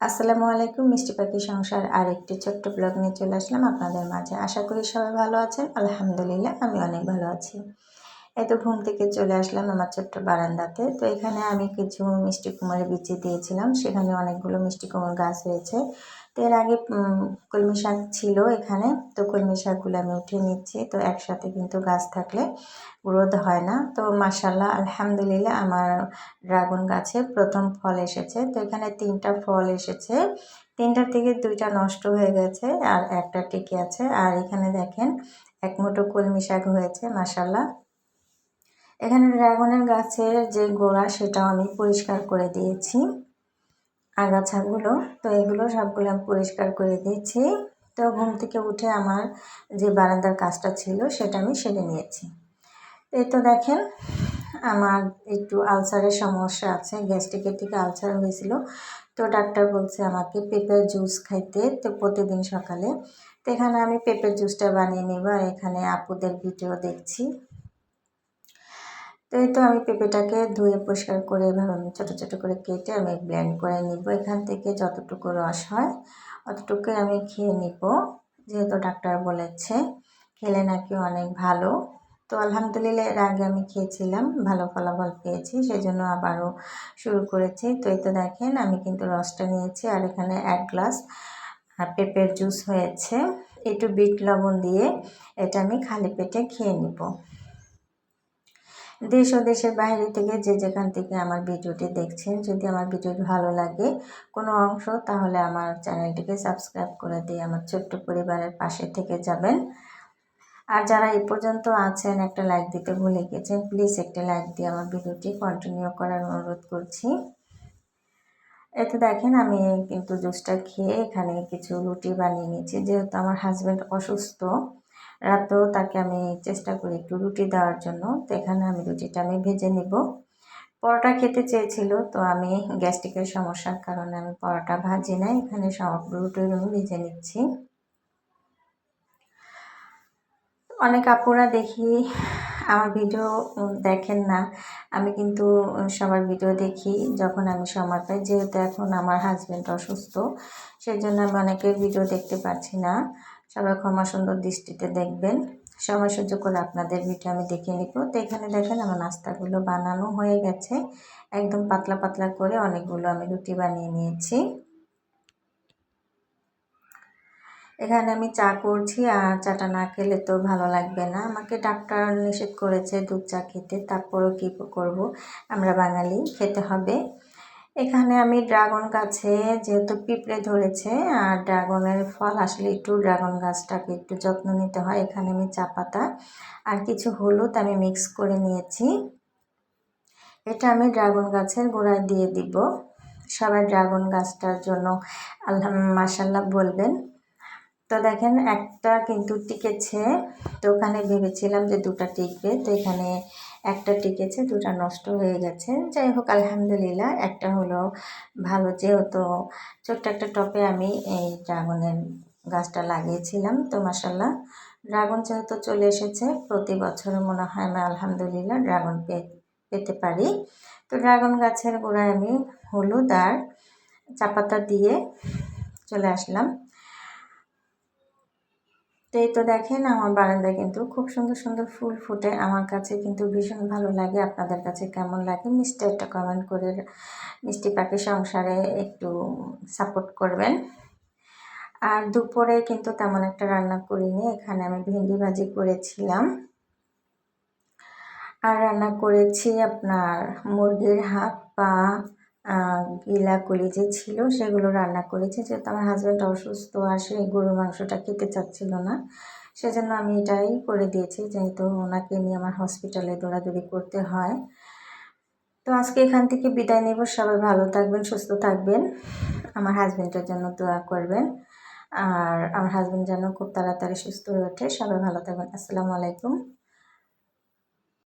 আসসালামু আলাইকুম। মিষ্টি পাখি সংসার আরেকটি ছোট্ট ব্লগ নিয়ে চলে আসলাম আপনাদের মাঝে। আশা করি সবাই ভালো আছেন। আলহামদুলিল্লাহ আমি অনেক ভালো আছি। এই তো ঘুম থেকে চলে আসলাম আমার ছোট্ট বারান্দাতে। তো এখানে আমি কিছু মিষ্টি কুমড়ের বিচি দিয়েছিলাম, সেখানে অনেকগুলো মিষ্টি কুমড় গাছ হয়েছে। তো এর আগে কলমি শাক ছিল এখানে, তো কলমি শাকগুলো আমি উঠিয়ে নিচ্ছি। তো একসাথে কিন্তু গাছ থাকলে গ্রোথ হয় না। তো মাশাআল্লাহ আলহামদুলিল্লাহ আমার ড্রাগন গাছে প্রথম ফল এসেছে। তো এখানে 3টা ফল এসেছে, 3টার থেকে 2টা নষ্ট হয়ে গেছে আর একটা টিকে আছে। আর এখানে দেখেন এক মুঠো কলমি শাক হয়েছে মাশাআল্লাহ। এখানে ড্রাগনের গাছের যে গোড়া সেটাও আমি পরিষ্কার করে দিয়েছি, আগাছাগুলো। তো এগুলো সবগুলো আমি পরিষ্কার করে দিয়েছি। তো ঘুম থেকে উঠে আমার যে বারান্দার কাজটা ছিল সেটা আমি সেরে নিয়েছি। এই তো দেখেন আমার একটু আলসারের সমস্যা আছে, গ্যাস্ট্রিকের থেকে আলসার হয়েছিল। তো ডাক্তার বলছে আমাকে পেঁপের জুস খাইতে, তো প্রতিদিন সকালে। তো এখানে আমি পেঁপের জুসটা বানিয়ে নেব। আর এখানে আপুদের ভিডিও দেখছি। তো এই তো আমি পেঁপেটাকে ধুয়ে পরিষ্কার করে এভাবে আমি ছোটো ছোটো করে কেটে আমি ব্লেন্ড করে নিব। এখান থেকে যতটুকু রস হয় অতটুকুই আমি খেয়ে নিব, যেহেতু ডাক্তার বলেছে খেলে নাকি অনেক ভালো। তো আলহামদুলিল্লাহ এর আগে আমি খেয়েছিলাম, ভালো ফলাফল পেয়েছি, সেই জন্য আবারও শুরু করেছি। তো এই তো দেখেন আমি কিন্তু রসটা নিয়েছি। আর এখানে 1 গ্লাস পেঁপের জুস হয়েছে। একটু বিট লবণ দিয়ে এটা আমি খালি পেটে খেয়ে নিব। দেশ ও দেশের বাইরে থেকে যে যেখান থেকে আমার ভিডিওটি দেখছেন, যদি আমার ভিডিওটি ভালো লাগে কোনো অংশ, তাহলে আমার চ্যানেলটিকে সাবস্ক্রাইব করে দিয়ে আমার ছোট্ট পরিবারের পাশে থেকে যাবেন। আর যারা এই পর্যন্ত আছেন একটা লাইক দিতে ভুলে গেছেন, প্লিজ একটা লাইক দিয়ে আমার ভিডিওটি কন্টিনিউ করার অনুরোধ করছি। এতে দেখেন আমি কিন্তু জুসটা খেয়ে এখানে কিছু রুটি বানিয়ে নিয়েছি, যেহেতু আমার হাজব্যান্ড অসুস্থ। রাতেও তাকে আমি চেষ্টা করি একটু রুটি দেওয়ার জন্য। তো এখানে আমি রুটিটা আমি ভেজে নিব। পরোটা খেতে চেয়েছিল, তো আমি গ্যাস্ট্রিকের সমস্যার কারণে আমি পরোটা ভাজি না, এখানে সব রুটি আমি ভেজে নিচ্ছি। অনেক আপুরা দেখি আমার ভিডিও দেখেন না, আমি কিন্তু সবার ভিডিও দেখি যখন আমি সময় পাই। যেহেতু এখন আমার হাজব্যান্ড অসুস্থ, সেই জন্য আমি অনেকের ভিডিও দেখতে পাচ্ছি না। সবাই ক্ষমা সুন্দর দৃষ্টিতে দেখবেন। সময় সুযোগ করে আপনাদের ভিডিও আমি দেখে নিব। তো এখানে দেখেন আমার নাস্তাগুলো বানানো হয়ে গেছে, একদম পাতলা পাতলা করে অনেকগুলো আমি রুটি বানিয়ে নিয়েছি। এখানে আমি চা করছি, আর চাটা না খেলে তো ভালো লাগবে না। আমাকে ডাক্তার নিষেধ করেছে দুধ চা খেতে, তারপরেও কী করব, আমরা বাঙালি, খেতে হবে। এখানে আমি ড্রাগন গাছে যেহেতু পিঁপড়ে ধরেছে, আর ড্রাগনের ফল আসলে একটু ড্রাগন গাছটাকে একটু যত্ন নিতে হয়। এখানে আমি চা পাতা আর কিছু হলুদ আমি মিক্স করে নিয়েছি। এটা আমি ড্রাগন গাছের গোড়ায় দিয়ে দিব। সবাই ড্রাগন গাছটার জন্য আল্লাহ মাশাআল্লাহ বলবেন। তো দেখেন একটা কিন্তু টিকেছে। তো ওখানে ভেবেছিলাম যে 2টা টিকবে, তো এখানে একটা টিকেছে, 2টা নষ্ট হয়ে গেছে। যাই হোক আলহামদুলিল্লাহ একটা হলো ভালো, যেহেতু ছোট্ট একটা টপে আমি এই ড্রাগনের গাছটা লাগিয়েছিলাম। তো মাশাআল্লাহ ড্রাগন যেহেতু চলে এসেছে, প্রতি বছরে মনে হয় আমি আলহামদুলিল্লাহ ড্রাগন পেতে পারি। তো ড্রাগন গাছের গোড়ায় আমি হলুদ আর চা পাতা দিয়ে চলে আসলাম। তো এই তো দেখেন আমার বারান্দায় কিন্তু খুব সুন্দর সুন্দর ফুল ফুটে, আমার কাছে কিন্তু ভীষণ ভালো লাগে। আপনাদের কাছে কেমন লাগে মিষ্টি একটা কমেন্ট করে মিষ্টি পাখি সংসারে একটু সাপোর্ট করবেন। আর দুপুরে কিন্তু তেমন একটা রান্না করিনি, এখানে আমি ভেন্ডি ভাজি করেছিলাম। আর রান্না করেছি আপনার মুরগির হাত পা, গিলা কলিজা ছিল, সেগুলো রান্না করেছি। যেহেতু আমার হাজব্যান্ড অসুস্থ আর সেই গরুর মাংসটা খেতে চাচ্ছিল না, সেজন্য আমি এটাই করে দিয়েছি, যেহেতু ওনাকে নিয়ে আমার হসপিটালে দৌড়াদৌড়ি করতে হয়। তো আজকে এখান থেকে বিদায় নেব। সবাই ভালো থাকবেন, সুস্থ থাকবেন, আমার হাজব্যান্ডের জন্য দোয়া করবেন। আর আমার হাজব্যান্ড যেন খুব তাড়াতাড়ি সুস্থ হয়ে ওঠে। সবাই ভালো থাকবেন। আসসালামু আলাইকুম।